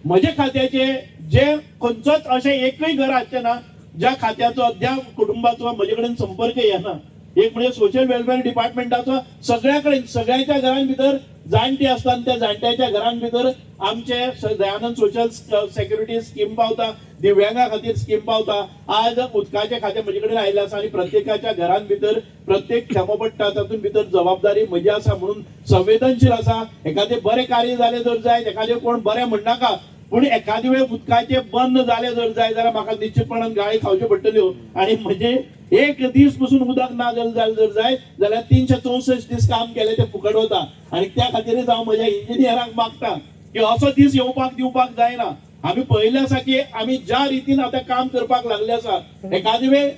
म्हजे खात्याचे जे खंयचोच अशें एकय घर आसचें ना ज्या खात्याचो ज्या कुटुंबाचो म्हजे कडेन संपर्क येना. एक म्हणजे सोशल वेलफेअर डिपार्टमेंटाचो सगळ्या कडेन सगळ्याच्या घरां भितर जाणटी आसता आणि त्या जाणट्याच्या घरां भितर आमचे दयानंद सोशल सेक्युरिटी स्कीम पावता, दिव्यांगा खातीर स्कीम पावता. आज उदकाचे खाते म्हजे कडेन आयिल्लें आसा आणि प्रत्येकाच्या घरां भितर प्रत्येक क्षमो पडटा तातूंत भितर जबाबदारी म्हजी आसा म्हणून संवेदनशील आसा. एखादें बरें कार्य जालें जर जाय एखादें कोण बरें म्हणनाका पूण एखादी वेळ उदकाचे बंद जाले जर जाय जाल्यार म्हाका निश्चितपणान गाळी खावच्यो पडटल्यो. आणि म्हणजे एक दीस पसून उदक ना जर जाय जाल्यार 364 दीस काम केले ते फुकट वता. आणि त्या खातीरच हांव म्हज्या इंजिनियरांक मागता की असो दीस येवपाक दिवपाक जायना. आम्ही पळयलें आसा की आमी ज्या रितीन आतां काम करपाक लागले आसा एखादे वेळ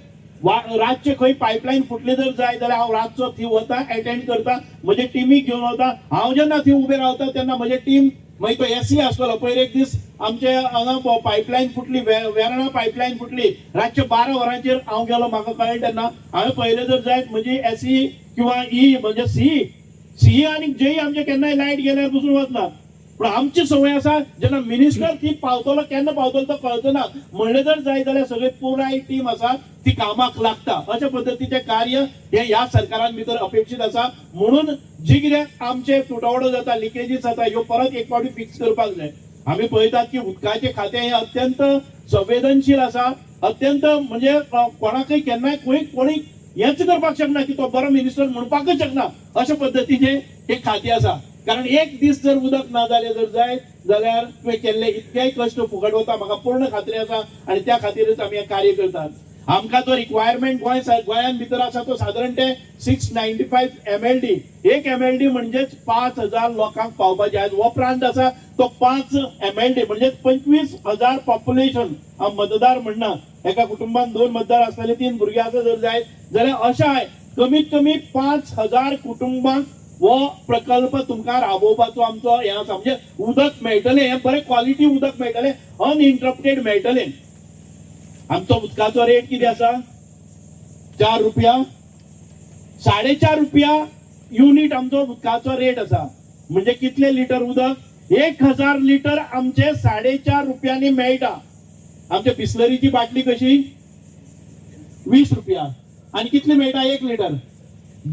रातचे खंय पायपलायन फुटली जर जाय जाल्यार हांव रातचो थंय वता अटेंड करता म्हजे टिमीक घेवन वता हांव जेन्ना थंय उबे रावता तेन्ना म्हजे टीम मागीर तो एसी आसतलो पयर एक दीस आमचे हांगा पायपलायन फुटली वेर्णा पायपलायन फुटली रातचे 12 वरांचेर हांव गेलो म्हाका कळ्ळें तेन्ना हांवें पळयलें जर जायत म्हजी एसी किंवा ई म्हणजे सी आनी जेई आमचे केन्नाय लायट गेल्यार बसून वचना पण आमची संवय आसा जेन्ना मिनिस्टर ती पावतलो केन्ना पावतलो तो कळचना म्हणलें जर जाय जाल्यार सगळी पुराय टीम आसा ती कामाक लागता अशा पद्दतीचे कार्य हे ह्या सरकारान भितर अपेक्षीत आसा म्हणून जे कितें आमचे तुटवडो जाता लिकेजीस जाता ह्यो परत एक फावटी फिक्स करपाक जाय आमी पळयतात की उदकाचे खातें हे अत्यंत संवेदनशील आसा अत्यंत म्हणजे कोणाकय केन्नाय कोणी हेच करपाक शकना की तो बरो मिनिस्टर म्हणपाकच शकना अशा पद्दतीचे हे खातें आसा कारण एक दीस जर उदक ना जालें जर जाय जाल्यार तुवें केल्ले इतकेय कश्ट फुकट वता म्हाका पूर्ण खात्री आसा आनी त्या खातीरच आमी हें कार्य करतात आमकां जो रिक्वायरमेंट गोंयान भितर आसा तो सादारण ते 695 MLD एक MLD म्हणजेच 5000 लोकांक पावपाचे आज हो प्रांत आसा तो 5 MLD म्हणजे 25,000 पॉप्युलेशन हांव मतदार म्हणना एका कुटुंबान 2 मतदार आसतले 3 भुरगे आसा जर जाय जाल्यार अशाय कमीत कमी 5,000 कुटुंबांक वो प्रकल्प तुमकां राबोवपाचो आमचो हे आसा म्हणजे उदक मेळटलें हे बरें क्वॉलिटी उदक मेळटलें अनइंटरप्टेड मेळटलें आमचो उदकाचो रेट कितें आसा 4 रुपया 4.5 रुपया युनिट आमचो उदकाचो रेट आसा म्हणजे कितले लिटर उदक 1000 लिटर आमचे 4.5 रुपयांनी मेळटा आमच्या बिस्लरीची बाटली कशी 20 रुपया आणि कितली मेळटा 1 लिटर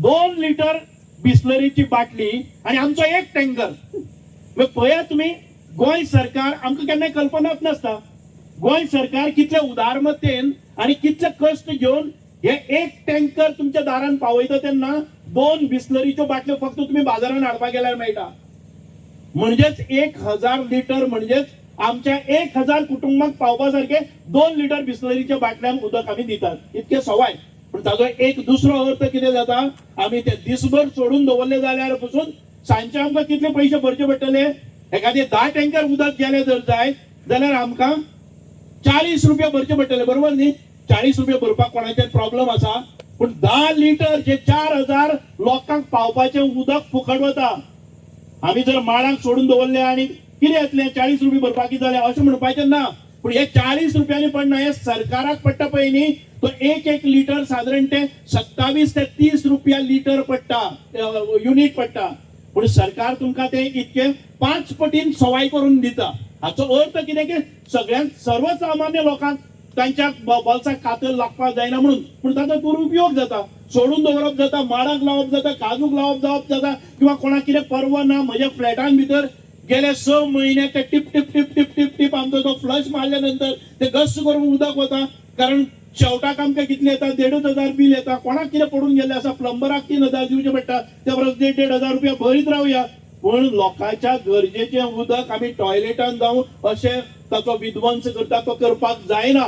2 लिटर बिस्लरीची बाटली आणि आमचो एक टँकर पळया तुम्ही गोंय सरकार आमकां केन्ना कल्पनाच नासता गोंय सरकार कितले उदारमतेन आणि कितले कश्ट घेवन हे एक टँकर तुमच्या दारान पावयता तेन्ना 2 बिस्लरीच्यो बाटल्यो फक्त तुम्ही बाजारात हाडपाक गेल्यार मेळटा म्हणजेच 1000 लिटर म्हणजेच आमच्या 1000 कुटुंबांक पावपा सारखे 2 लिटर बिस्लरीच्या बाटल्यान उदक आमी दितात इतके सवाय पण ताजो एक दुसरो अर्थ कितें जाता आमी ते दिसभर सोडून दवरले जाल्यार पसून सांजचे आमकां कितले पयशे भरचे पडटले एखादे 10 टँकर उदक गेले जर जाय जाल्यार आमकां 40 रुपया भरचे पडटले बरोबर न्ही 40 रुपया भरपाक कोणाचेर प्रॉब्लेम आसा पण 10 लिटर जे 4000 लोकांक पावपाचें उदक फुकट वता आमी जर माळांक सोडून दवरले आणि कितें येतलें 40 रुपया भरपाक कितें जालें अशें म्हणपाचें ना पण हे 40 रुपयांनी पडना हे सरकाराक पडटा पळय न्ही तो एक लिटर साधारण ते 27 ते 30 रुपया लिटर पडटा युनिट पडटा पण सरकार तुमकां ते इतके 5 पटीन सवाय करून दिता हाचो अर्थ कितें की सगळ्यांक सर्वसामान्य लोकांक तांच्या बोल्साक कातर लागपाक जायना म्हणून पूण ताचो दुरुपयोग जाता सोडून दवरप जाता माडाक लावप जाता काजूक लावप जावप जाता किंवा कोणाक कितें पर्व ना म्हज्या फ्लॅटान भितर गेले 6 महिने ते tip tip tip tip tip tip आमचो तो फ्लश मारल्या नंतर ते गस्त करून उदक वता कारण शेवटाक आमकां कितले येता 1,500 बिल येता कोणाक कितें पडून गेल्ले आसा प्लंबराक 3000 दिवचे पडटा त्या परस 1,500 रुपया भरीत रावया पण लोकांच्या गरजेचें उदक आमी टॉयलेटान जावं अशें ताचो विध्वंस करता तो करपाक जायना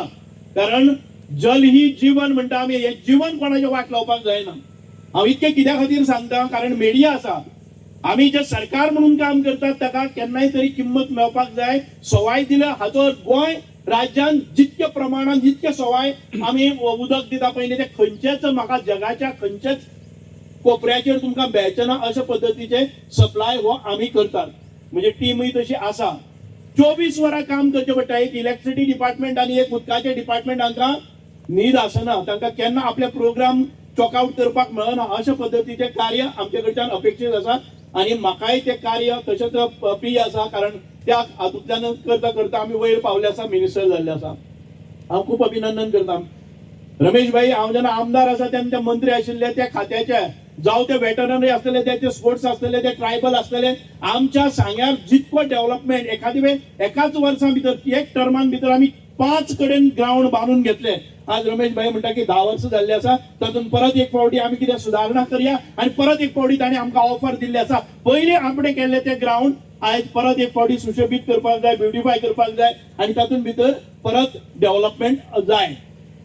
कारण जल ही जीवन म्हणटा आमी हे जीवन कोणाचें वाट लावपाक जायना हांव इतकें कित्या खातीर सांगता कारण मिडिया आसा आमी जे सरकार म्हणून काम करतात ताका केन्नाय तरी किंमत मेळपाक जाय सवाय दिल्या हाचो गोंय राज्यान जितके प्रमाणात जितके सवाय आमी उदक दिता पयलीं ते खंयचेच म्हाका जगाच्या खंयचेच कोपऱ्याचेर तुमकां मेळचें ना अशा पद्दतीचे सप्लाय हो आमी करतात म्हणजे टीमय तशी आसा 24 वरां काम करचें पडटा एक इलेक्ट्रिसिटी डिपार्टमेंट आनी एक उदकाचे डिपार्टमेंट हांकां न्हीद आसना तांकां केन्ना आपले प्रोग्राम चॉकआउट करपाक मेळना अशा पद्दतीचे कार्य आमचे कडच्यान अपेक्षीत आसा आणि म्हाकाय ते कार्य तशेंच प्रिय आसा कारण त्या हातूंतल्यान करता करता आमी वयर पावले आसा मिनिस्टर जाल्ले आसा हांव खूब अभिनंदन करता रमेश भाई हांव जेन्ना आमदार आसा तेन्ना ते मंत्री आशिल्ले त्या खात्याचे जावं ते वेटरनरी आसतले ते स्पोर्ट्स आसतले ते ट्रायबल आसतले आमच्या सांग्यार जितको डेव्हलपमेंट एखादी वेळ एकाच वर्सा भितर एक टर्मान भितर आमी 5 कडेन ग्राउंड बांदून घेतले आज रमेश भाई म्हणटा की 10 वर्सां जाल्ली आसा तातूंत परत एक फावटी आमी कितें सुदारणा करया आनी परत एक फावटी ताणें आमकां ऑफर दिल्ली आसा पयलीं आपणें केल्ले ते ग्राउंड आयज परत एक फावटी सुशोभीत करपाक जाय ब्युटिफाय करपाक जाय आनी तातूंत भितर परत डेव्हलपमेंट जाय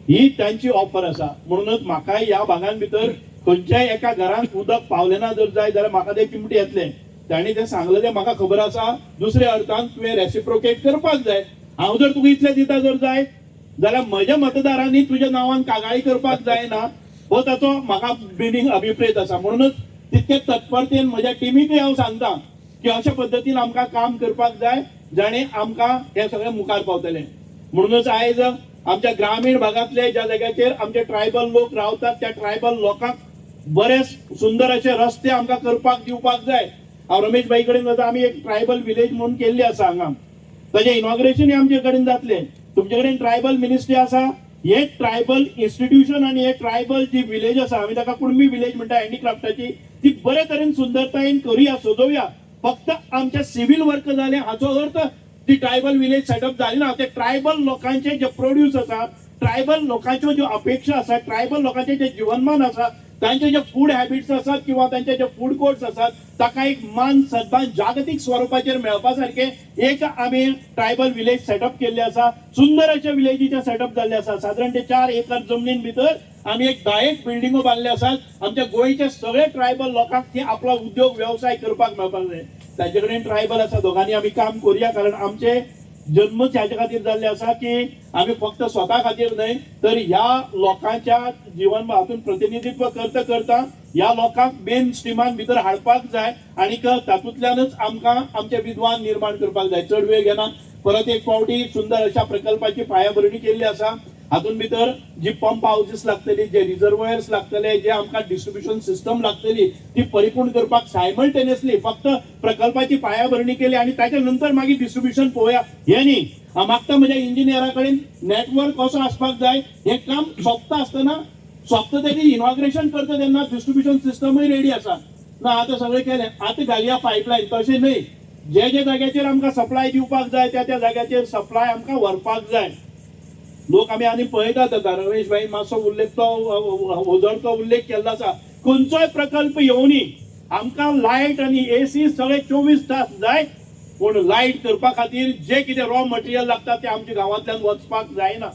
ही तांची ऑफर आसा म्हणूनच म्हाकाय ह्या भागांत भितर खंयच्याय एका घरांत उदक पावलें ना जर जाय जाल्यार म्हाका ते चिमटे येतले तांणी तें सांगलें तें म्हाका खबर आसा दुसऱ्या अर्थान तुवें रेसिप्रोकेट करपाक जाय हांव जर तुका इतले दिता जर जाय जाल्यार म्हज्या मतदारांनी तुज्या नांवान कागाळी करपाक जायना हो ताचो म्हाका बिनींग अभिप्रेत आसा. म्हणूनच तितके तत्परतेन म्हज्या टिमीकूय हांव सांगता की अशा पद्दतीन आमकां काम करपाक जाय जाणे आमकां हे सगळे मुखार पावतले. म्हणूनच आयज आमच्या ग्रामीण भागातले ज्या जाग्याचेर आमचे ट्रायबल लोक रावतात त्या ट्रायबल लोकांक बरे सुंदर असे रस्ते आमकां करपाक दिवपाक जाय. हांव रमेश भाई कडेन वता, आमी एक ट्रायबल विलेज म्हणून केल्ली आसा हांगा, ताचे इनॉग्रेशन आमचे कडेन जातले. तुमचे कडेन ट्रायबल मिनिस्ट्री आसा, हे ट्रायबल इन्स्टिट्यूशन आणि हे ट्रायबल जी विलेज आसा आमी ताका कुणबी विलेज म्हणटा हँडीक्राफ्टाची, ती बरे तरेन सुंदरतायेन करुया, सजोवया. फक्त आमचे सिव्हिल वर्क जाले हाचो अर्थ ती ट्रायबल विलेज सेटअप जाली ना. ते ट्रायबल लोकांचे जे प्रोड्यूस आसा, ट्रायबल लोकांच्यो ज्यो अपेक्षा आसा, ट्रायबल लोकांचे जे जीवनमान आसा, तांचे जे फूड हॅबिट्स आसात किंवा तांचे जे फूड कोर्ट्स आसात ताका एक मान सन्मान जागतीक स्वरूपाचेर मेळपा सारखे एक आमी ट्रायबल विलेज सेटअप केल्ले आसा. सुंदर अशा विलेजीचे सेटअप जाल्ले आसा. साधारण ते 4 एकर जमनीन भितर आमी एक 10 बिल्डिंगो बांदले आसात. आमच्या गोंयचे सगळे ट्रायबल लोकांक ती आपलो उद्योग व्यवसाय करपाक मेळपाक जाय. ताचे कडेन ट्रायबल आसा, दोगांनी आमी काम करुया. कारण आमचे जन्मच ह्याच्या खातीर जाल्ले आसा की आमी फक्त स्वता खातीर न्हय तर ह्या लोकांच्या जीवन हातून प्रतिनिधित्व करता करता ह्या लोकांक मेन स्ट्रिमान भितर हाडपाक जाय आणि तातूंतल्यानच आमकां आमचे विद्वान निर्माण करपाक जाय. चड वेळ घेना, परत एक फावटी सुंदर अशा प्रकल्पाची पायाभरणी केल्ली आसा. हातून भितर जी पंप हाऊसेस लागतली, जे रिजर्वयर्स लागतले, जे आमकां डिस्ट्रिब्युशन सिस्टम लागतली ती परिपूर्ण करपाक सायमल्टेनियसली फक्त प्रकल्पाची पायाभरणी केली आणि त्याच्या नंतर मागीर डिस्ट्रिब्युशन पळोवया हे न्ही. हांव मागता म्हज्या इंजिनियरा कडेन नेटवर्क कसो आसपाक जाय, हे काम सोंपता आसतना सोंपता तेजी इनॉग्रेशन करता तेन्ना डिस्ट्रिब्युशन सिस्टमूय रेडी आसा ना. आतां सगळें केलें, आतां घालया पायपलायन. तशें न्हय, जे जे जाग्याचेर आमकां सप्लाय दिवपाक जाय त्या त्या जाग्याचेर सप्लाय आमकां व्हरपाक जाय. लोक आमी आनी पळयतात आता रमेश भाई मातसो उल्लेख तो ओझरचो उल्लेख केल्लो आसा. खंयचोय प्रकल्प येवनी आमकां लायट आनी एसी सगळे 24 तास जाय. पूण लायट करपा खातीर जे कितें रॉ मटेरियल लागता ते आमच्या गांवांतल्यान वचपाक जायना.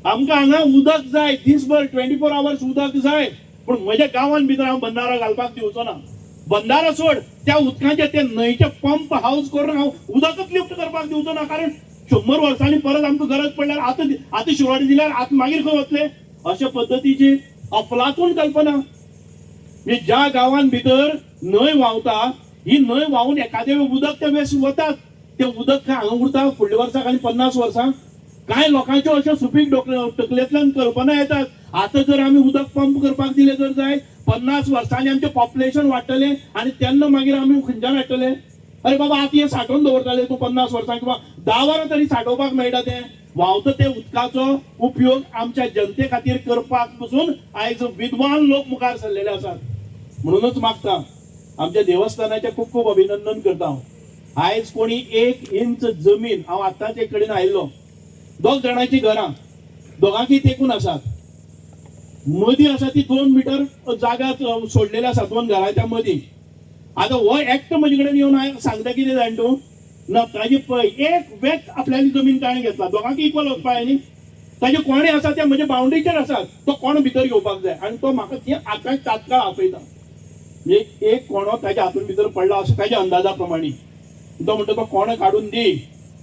आमकां हांगा उदक जाय, दिसभर 24 आवर्स उदक जाय. पूण म्हज्या गांवांत भितर हांव बंधारो घालपाक दिवचो ना. बंधारो सोड, त्या उदकाचे ते न्हंयचे पंप हाऊस करून हांव उदकच लिफ्ट करपाक दिवचो ना. कारण 100 वर्सांनी परत आमकां गरज पडल्यार आतां शिवाडी दिल्यार आतां मागीर खंय वतले. अशा पद्दतीची अफलातून कल्पना. म्हणजे ज्या गांवांत भितर न्हंय व्हांवता, ही न्हंय व्हांवून एखादे उदक ते वेस्ट वतात, ते उदक हांगा उरता फुडल्या वर्साक आनी 50 वर्सां. कांय लोकांच्यो अश्यो सुपीक तकलेंतल्यान कल्पना येतात, आतां जर आमी उदक पंप करपाक दिले जर जाय 50 वर्सांनी आमचें पॉप्युलेशन वाडटलें आणि तेन्ना मागीर आमी खंयच्यान हाडटले. अरे बाबा आतां हे साठोवन दवरताले तूं 50 वर्सां किंवा 10 वरां तरी साठोवपाक मेळटा. ते व्हांवता ते उदकाचो उपयोग आमच्या जनते खातीर करपाक पसून आयज विद्वान लोक मुखार सरलेले आसात. म्हणूनच मागता आमच्या देवस्थानाचे खूब खूब अभिनंदन करता. आयज कोणी 1 इंच जमीन, हांव आतांच एक कडेन आयिल्लो, 2 जाणांची घरां, दोगांकी तेंकून आसात. मदीं आसा ती 2 मिटर जागा सोडलेली आसा 2 घरांच्या मदीं. आता हो एक्ट म्हजे कडेन येवन सांगता कितें जाण तूं ना, ताजी पळय एक व्यक्त आपल्याली जमीन ताणें घेतला, दोगांकी इक्वल वचपा जाय न्ही. ताजे कोणे आसा ते म्हजे बाउंड्रीचेर आसात, तो कोण भितर घेवपाक जाय आनी तो म्हाका ती आतां तात्काळ आपयता. म्हणजे एक कोणो ताच्या हातून भितर पडला अशें ताच्या अंदाजा प्रमाणे तो म्हणटा तो कोण काडून दी.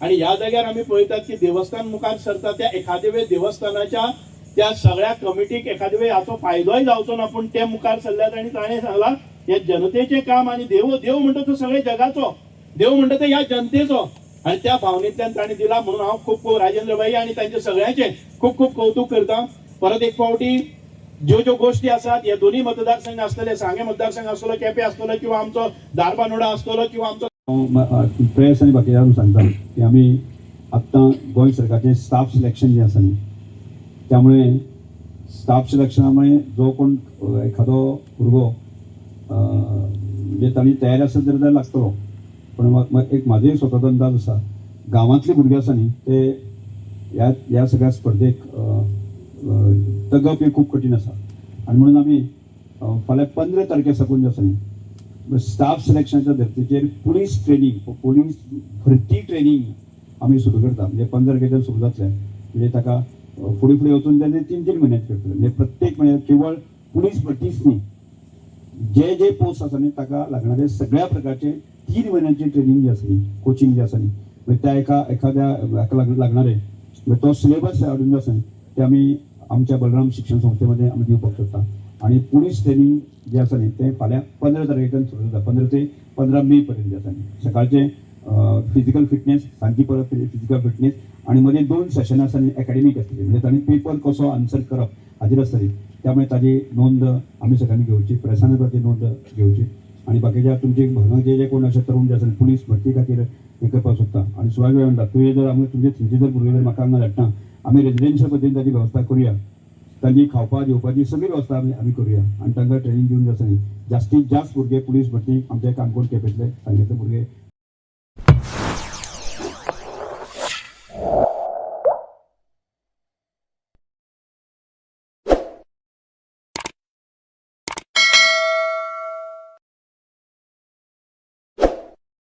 आणि ह्या जाग्यार आमी पळयतात की देवस्थान मुखार सरता त्या एखादे वेळ देवस्थानाच्या त्या सगळ्या कमिटीक एखादे वेळ हाचो फायदोय जावचो ना. पूण ते मुखार सरल्यात आणि ताणें सांगला हे जनतेचे काम आणि देव म्हणटा तो सगळे जगाचो, देव म्हणटा तो ह्या जनतेचो. आणि त्या भावनेंतल्यान ताणें दिला. म्हणून हांव खूब खूब राजेंद्र भाई आणि तांचे सगळ्यांचे खूब खूब कौतुक करता. परत एक फावटी ज्यो ज्यो गोष्टी आसात, हे दोन्ही मतदारसंघ आसतले, सांगे मतदारसंघ आसतलो, केपें आसतलो किंवा आमचो धारबांदोडा आसतलो किंवा आमचो प्रेस आणि बाकीच्यांक सांगता की आम्ही आत्तां गोंय सरकारचे स्टाफ सिलेक्शन जे आसा न्ही, त्यामुळे स्टाफ सिलेक्शनामुळे जो कोण एखादो भुरगो म्हणजे तांणी तयारी आसत जाल्यार लागतलो. पण एक म्हाजोय स्वताचो अंदाज आसा, गांवांतले भुरगे आसा न्ही ते ह्या सगळ्या स्पर्धेक तगप ही खूब कठीण आसा. आनी म्हणून आमी फाल्यां 15 तारखे साकून जे आसा न्ही स्टाफ सिलेक्शनाच्या धर्तीचेर पुलीस ट्रेनिंग, पुलीस भरती ट्रेनिंग आमी सुरू करता. म्हणजे 15 तारखेच्यान सुरू जातलें. म्हणजे ताका फुडें फुडें वचून ते 3-3 म्हयन्यात करतले. म्हणजे प्रत्येक म्हयन्यात केवळ पुलीस भरतीच न्ही, जे जे पोस्ट आसा न्ही ताका लागणारे सगळ्या प्रकारचे 3 म्हयन्यांची ट्रेनिंग जी आसा न्ही, कोचिंग जी आसा न्ही म्हणजे त्या एखाद्या हाका लागणारे म्हणजे तो सिलेबस हाडून जो आसा ते आमी आमच्या बलराम शिक्षण संस्थेमध्ये आमी दिवपाक सोदता आणि पुलीस ट्रेनिंग जे आसा न्ही ते फाल्यां 15 तारखेच्यान सुरू जाता 15 ते 15 मे पर्यंत आसा न्ही सकाळचे फिजिकल फिटनेस सांजची परत फिजिकल फिटनेस आणि मध्ये 2 सेशन आसा न्ही एकाडेमीक आसतली म्हणजे तांणी पेपर कसो आन्सर करप हाजेर आसतली त्यामुळे ताजी नोंद आमी सगळ्यांनी घेवची प्रेसानूय ताची नोंद घेवची आणि बाकीच्या तुमचे भागाचे जे कोण असे तरुण जे आसा पुलीस भरती खातीर हे करपाक सोदता आणि सुवाळ म्हणटा तुवें जर आमी तुमचे थंयचे जर भुरगे जर म्हाका हांगा धाडटा आमी रेजिडेन्शियल पद्दतीन ताची वेवस्था करुया तांची खावपा जेवपाची सगळी वेवस्था आमी करुया आणि तांकां ट्रेनिंग दिवन जे आसा न्ही जास्तीत जास्त भुरगे पुलीस भरती आमच्या काणकोण केपेंतले सांगेतले भुरगे